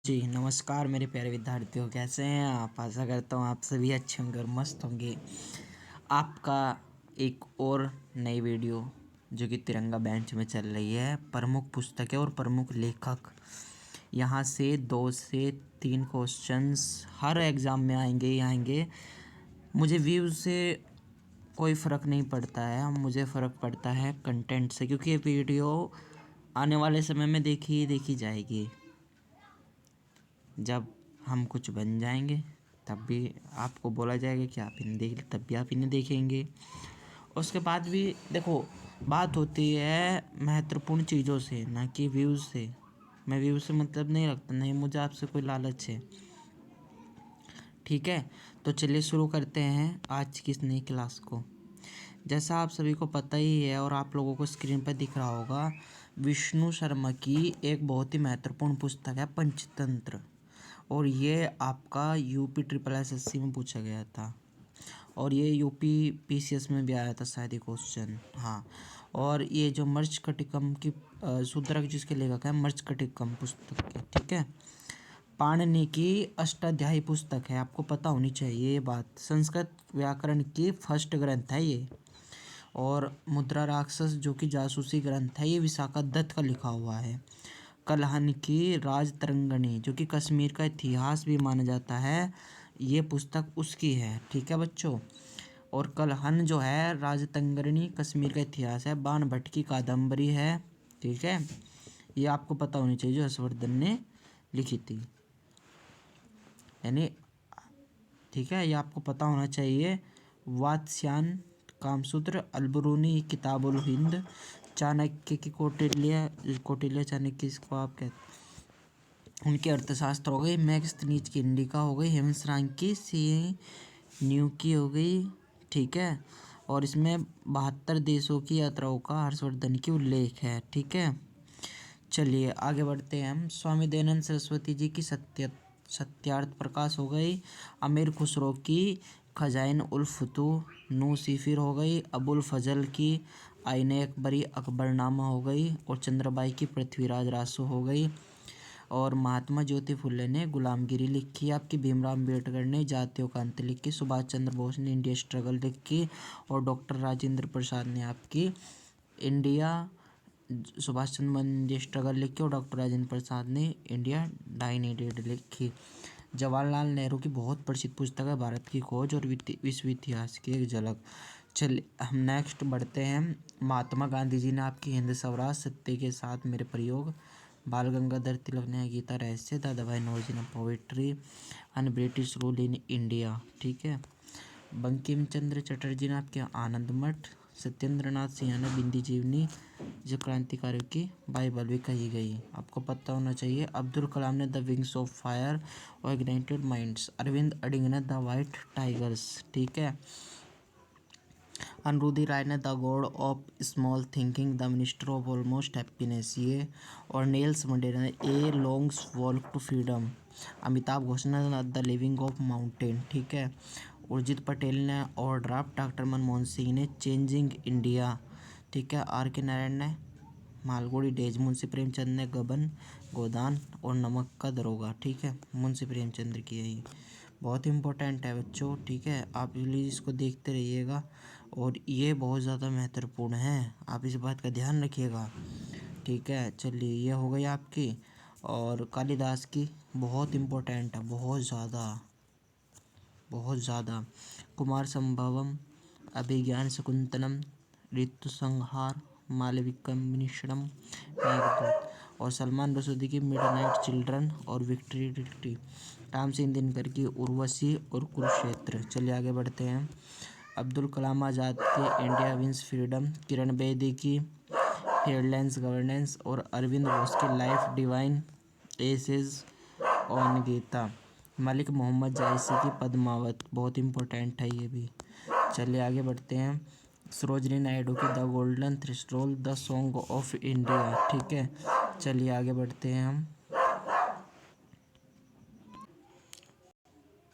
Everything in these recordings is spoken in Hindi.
जी, नमस्कार मेरे प्यारे विद्यार्थियों, कैसे हैं आप? आशा करता हूँ आप सभी अच्छे होंगे और मस्त होंगे। आपका एक और नई वीडियो जो कि तिरंगा बेंच में चल रही है, प्रमुख पुस्तकें और प्रमुख लेखक। यहाँ से 2 से 3 क्वेश्चंस हर एग्ज़ाम में आएंगे ही आएंगे। मुझे व्यूज़ से कोई फ़र्क नहीं पड़ता है, मुझे फ़र्क पड़ता है कंटेंट से, क्योंकि ये वीडियो आने वाले समय में देखी जाएगी। जब हम कुछ बन जाएंगे तब भी आपको बोला जाएगा कि आप इन्हें देख, तब भी आप इन्हें देखेंगे। उसके बाद भी देखो, बात होती है महत्वपूर्ण चीज़ों से, ना कि व्यूज़ से। मैं व्यूज़ से मतलब नहीं रखता, नहीं मुझे आपसे कोई लालच है। ठीक है, तो चलिए शुरू करते हैं आज की इस नई क्लास को। जैसा आप सभी को पता ही है और आप लोगों को स्क्रीन पर दिख रहा होगा, विष्णु शर्मा की एक बहुत ही महत्वपूर्ण पुस्तक है पंचतंत्र। और ये आपका यूपी ट्रिपल एसएससी में पूछा गया था, और ये यूपी पीसीएस में भी आया था शायद ये क्वेश्चन। हाँ, और ये जो मर्चकटिकम की शूद्रक जिसके लेखक है, मर्चकटिकम पुस्तक के, ठीक है, पाणिनि की अष्टाध्यायी पुस्तक है, आपको पता होनी चाहिए ये बात। संस्कृत व्याकरण की फर्स्ट ग्रंथ है ये। और मुद्रा राक्षस जो कि जासूसी ग्रंथ है, ये विशाखा दत्त का लिखा हुआ है। कल्हन की राजतरंगिणी जो कि कश्मीर का इतिहास भी माना जाता है, ये पुस्तक उसकी है। ठीक है बच्चों, और कल्हन जो है राजतरंगिणी कश्मीर का इतिहास है, बाण भट्ट की कादम्बरी है। ठीक है, ये आपको पता होनी चाहिए, जो हर्षवर्धन ने लिखी थी, यानी ठीक है, ये आपको पता होना चाहिए। वात्स्यायन कामसूत्र, अलबरूनी किताबुल हिंद, चाणक्य की कौटिल्य चाणक्य इसको आप कहते, उनके अर्थशास्त्र हो गई, मैक्सनीज की इंडिका हो गई, हेमंत की सी न्यू की हो गई। ठीक है, और इसमें 72 देशों की यात्राओं का हर्षवर्धन की उल्लेख है। ठीक है, चलिए आगे बढ़ते हैं हम। स्वामी दयानंद सरस्वती जी की सत्यार्थ प्रकाश हो गई, अमीर खुसरो की खजाइन उल फुतूह नू सिफिर हो गई, अबुल फजल की आईने अकबरी अकबरनामा हो गई, और चंद्रबाई की पृथ्वीराज रासो हो गई, और महात्मा ज्योति फुले ने गुलामगिरी लिखी आपकी, भीमराव अम्बेडकर ने जातियों का अंत लिखी, सुभाष चंद्र बोस ने इंडिया स्ट्रगल लिखी, और डॉक्टर राजेंद्र प्रसाद ने आपकी India Subhash Chandra India struggle लिखी, और डॉक्टर राजेंद्र प्रसाद ने इंडिया डाइनेटेड लिखी। जवाहरलाल नेहरू की बहुत प्रसिद्ध पुस्तक है भारत की खोज और विश्व इतिहास की एक झलक। चलिए हम नेक्स्ट बढ़ते हैं। महात्मा गांधी जी ने आपकी हिंद स्वराज, सत्य के साथ मेरे प्रयोग, बाल गंगाधर तिलक ने गीता रहस्य, दादा भाई नौरोजी ने poetry, and British rule in India. ठीक है, बंकिम चंद्र चटर्जी ने आपके आनंद मठ, सत्येंद्र नाथ सिंह ने बिंदी जीवनी, जो क्रांतिकारियों की बाइबल भी कही गई, आपको पता होना चाहिए। अब्दुल कलाम ने द विंग्स ऑफ फायर और इग्नाइटेड माइंड्स, अरविंद अडिंग ने द वाइट टाइगर्स। ठीक है, अनुरुद्धि राय ने the god of small thinking, the minister of almost happiness, ये, और नेल्स मंडेला ने a longs walk to freedom, Amitabh Ghosh ने द लिविंग ऑफ माउंटेन। ठीक है, उर्जित पटेल ने और ड्राफ्ट, डॉक्टर मनमोहन सिंह ने चेंजिंग इंडिया। ठीक है, आर के नारायण ने मालगुड़ी डेज, मुंशी प्रेमचंद ने गबन गोदान और नमक का दरोगा। ठीक है, मुंशी प्रेमचंद्र की है ये, बहुत इंपॉर्टेंट है बच्चों। ठीक है, आप प्लीज़ इसको देखते रहिएगा, और ये बहुत ज़्यादा महत्वपूर्ण है, आप इस बात का ध्यान रखिएगा। ठीक है, चलिए ये हो गई आपकी। और कालिदास की बहुत इम्पोर्टेंट है, बहुत ज़्यादा। कुमार संभवम, अभिज्ञान शकुंतलम, ऋतुसंहार, मालविकन्मिश्रम, मेघदूत, और सलमान रसूदी की मिडनाइट चिल्ड्रन और विक्ट्री डिक्टी, राम सिंह दिनकर की उर्वशी और कुरुक्षेत्र। चलिए आगे बढ़ते हैं। अब्दुल कलाम आज़ाद के India wins freedom, Kiran Bedi की फेयरलैंड्स गवर्नेंस, और अरविंद घोष की life divine essays on Gita, Malik Mohammad Jayasi की पद्मावत, बहुत इम्पोर्टेंट है ये भी। चलिए आगे बढ़ते हैं। सरोजनी नायडू की the golden threshold, the song of India. ठीक है, चलिए आगे बढ़ते हैं हम।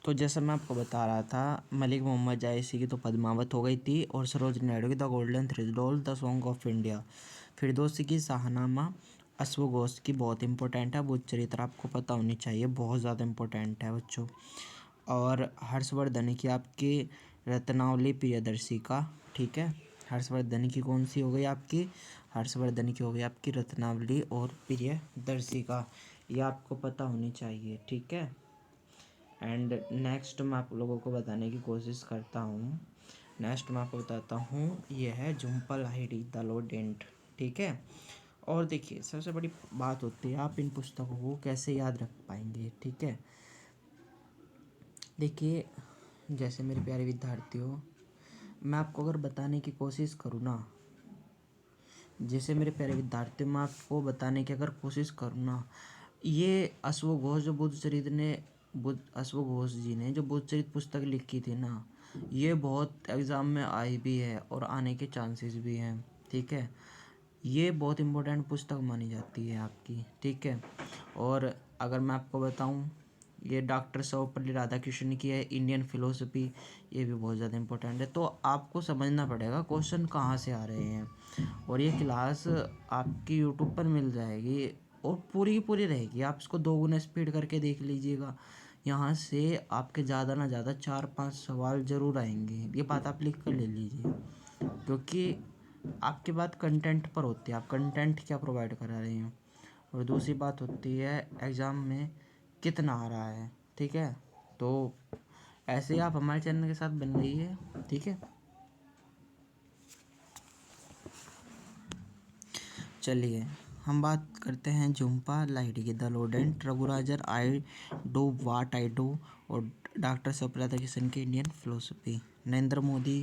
तो जैसा मैं आपको बता रहा था, मलिक मोहम्मद जायसी की तो पद्मावत हो गई थी, और सरोजनी नायडू की the golden threshold, the song of India, Firdausi की शाहनामा, अश्वघोष की बहुत इंपॉर्टेंट है। बुद्ध चरित्र आपको पता होनी चाहिए, बहुत ज़्यादा इंपॉर्टेंट है बच्चों। और हर्षवर्धन की आपकी रत्नावली प्रियदर्शिका, ठीक है। हर्षवर्धन की कौन सी हो गई आपकी? हर्षवर्धन की हो गई आपकी रत्नावली और प्रियदर्शिका, ये आपको पता होनी चाहिए, ठीक है। एंड नेक्स्ट मैं आप लोगों को बताने की कोशिश करता हूँ। नेक्स्ट मैं आपको बताता हूँ, ये है झुम्पा लाहिड़ी द लोडेंट, ठीक है। और देखिए सबसे बड़ी बात होती है आप इन पुस्तकों को कैसे याद रख पाएंगे, ठीक है। देखिए जैसे मेरे प्यारे विद्यार्थियों, मैं आपको अगर बताने की कोशिश करूँ ना, जैसे मेरे प्यारे विद्यार्थियों मैं आपको बताने की अगर कोशिश करूँ ना, ये अश्वघोष जो अश्वघोष जी ने जो बुद्ध चरित्र पुस्तक लिखी थी ना, ये बहुत एग्ज़ाम में आई भी है और आने के चांसेस भी हैं, ठीक है। ये बहुत इम्पोर्टेंट पुस्तक मानी जाती है आपकी, ठीक है। और अगर मैं आपको बताऊं, ये डॉक्टर सर्वपल्ली राधाकृष्णन की है इंडियन फिलोसफी, ये भी बहुत ज़्यादा इम्पोर्टेंट है। तो आपको समझना पड़ेगा क्वेश्चन कहाँ से आ रहे हैं। और ये क्लास आपकी यूट्यूब पर मिल जाएगी और पूरी की पूरी रहेगी, आप इसको 2 गुना स्पीड करके देख लीजिएगा। यहाँ से आपके ज़्यादा ना ज़्यादा 4-5 सवाल ज़रूर आएंगे, ये बात आप लिख कर ले लीजिए। क्योंकि आपकी बात कंटेंट पर होती है, आप कंटेंट क्या प्रोवाइड करा रहे हैं। और दूसरी बात होती है एग्ज़ाम में कितना आ रहा है, ठीक है। तो ऐसे ही आप हमारे चैनल के साथ बन रहिए, ठीक है। चलिए हम बात करते हैं झुम्पा लाहिड़ी की द लोडेंट, रघुराजर I do what I do और डॉक्टर सर्वपल्ली राधाकृष्णन की इंडियन फिलोसफी। नरेंद्र मोदी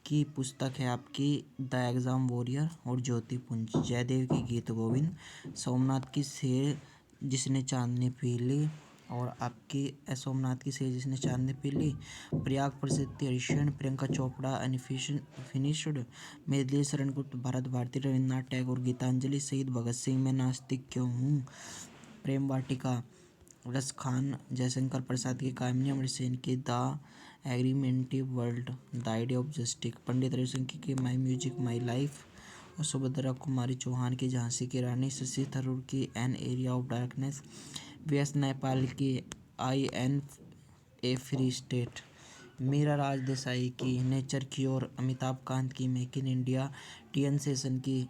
की पुस्तक है आपकी द एग्ज़ाम वॉरियर और ज्योति पुंज। जयदेव की गीत गोविंद, सोमनाथ की शेर जिसने चांदनी पी ली और आपकी सोमनाथ की शेर जिसने चांदनी पी ली, प्रयाग प्रसिद्धि हरिश्चंद्र, प्रियंका चोपड़ा अनफिनिश्ड, मेदिली शरण गुप्त, भारत भारती, रविन्द्रनाथ टैगोर, गीतांजलि, शहीद भगत सिंह, मैं नास्तिक क्यों हूँ, प्रेम वाटिका, रस खान, जयशंकर प्रसाद की कामिनी, अमर सेन की द एग्रीमेंटिव world, the idea of justice, Pandit Ravishankar की माई म्यूजिक माई लाइफ और सुभद्रा कुमारी चौहान की झांसी की रानी, शशि थरूर की an area of darkness, V S. Naipaul की I an a free state, Meera Raj Desai की नेचर क्योर, अमिताभ कांत की make in India, T N. Seshan की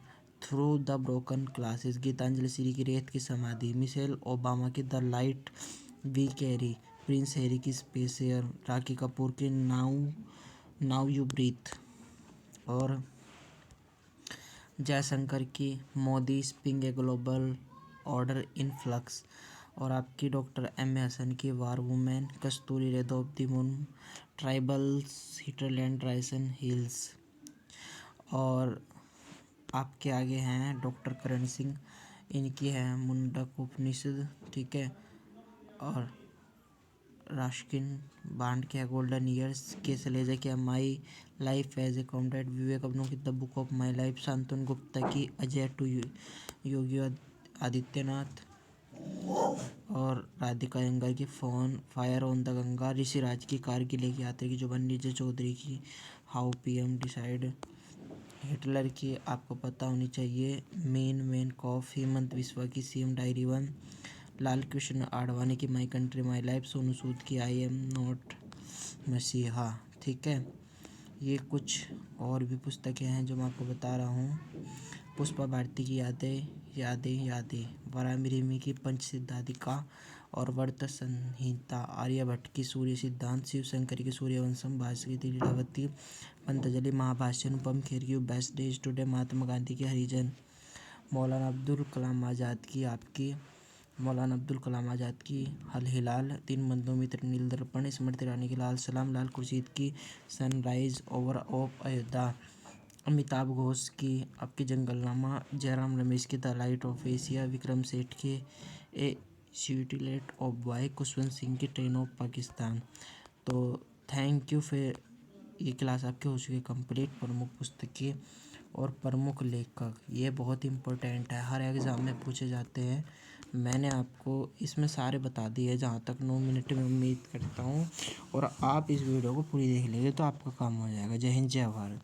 through the broken classes, Geetanjali Shree की रेत की समाधि, मिशेल ओबामा की the light we carry, prince Harry की स्पेस एयर, राखी कपूर की नाउ यू ब्रीथ और जयशंकर की Modi spring a global order in flux और आपकी डॉक्टर एम.ए. हसन की war women, Kasturi red of the moon, tribals hinterland risen hills. और आपके आगे हैं डॉक्टर करण सिंह, इनकी है मुंडक उपनिषद, ठीक है। और रास्किन बांड के गोल्डन ईयर्स, के सलेजा के my life as a comrade, Vivek अबनो की the book of my life, Shantanu Gupta की अजय टू योगी आदित्यनाथ और राधिका यंगर की fire on the Ganga, Rishiraj की कारगिल की यात्रा की जुबान, नीरज चौधरी की हाउ पीएम डिसाइड, हिटलर की आपको पता होनी चाहिए मेन कॉफ, हेमंत बिस्वा की सीएम डायरी 1, लाल कृष्ण आडवाणी की my country my life, Sonu Sood की आई एम नॉट मसीहा, ठीक है। ये कुछ और भी पुस्तकें हैं जो मैं आपको बता रहा हूँ। पुष्पा भारती की यादें यादें यादें, वरामिरिमी की पंच सिद्धाधिका और वर्त संहिता, आर्यभट्ट की सूर्य सिद्धांत, शिव शंकर की सूर्यवंशम, भास्कर की लीलावती, पतंजलि महाभाष्य, अनुपम खेर की best days today, Mahatma Gandhi की हरिजन, मौलाना अब्दुल कलाम आज़ाद की हल हिलाल, तीन बंधु मित्र नील दर्पण, स्मृति ईरानी की लाल सलाम, लाल खुर्शीद की sunrise over of Ayodhya, Amitabh Ghosh की आपकी जंगलनामा, जयराम रमेश की the light of Asia, Vikram Seth के ए स्यूटिलेट ऑफ बॉय, खुशवंत सिंह की ट्रेन ऑफ पाकिस्तान। तो थैंक यू। फिर ये क्लास आपके हो चुकी है कंप्लीट। प्रमुख पुस्तकें और प्रमुख लेखक ये बहुत इम्पोर्टेंट है, हर एग्ज़ाम में पूछे जाते हैं। मैंने आपको इसमें सारे बता दिए जहाँ तक 9 मिनट में, उम्मीद करता हूँ। और आप इस वीडियो को पूरी देख लेंगे तो आपका काम हो जाएगा। जय हिंद, जय भारत।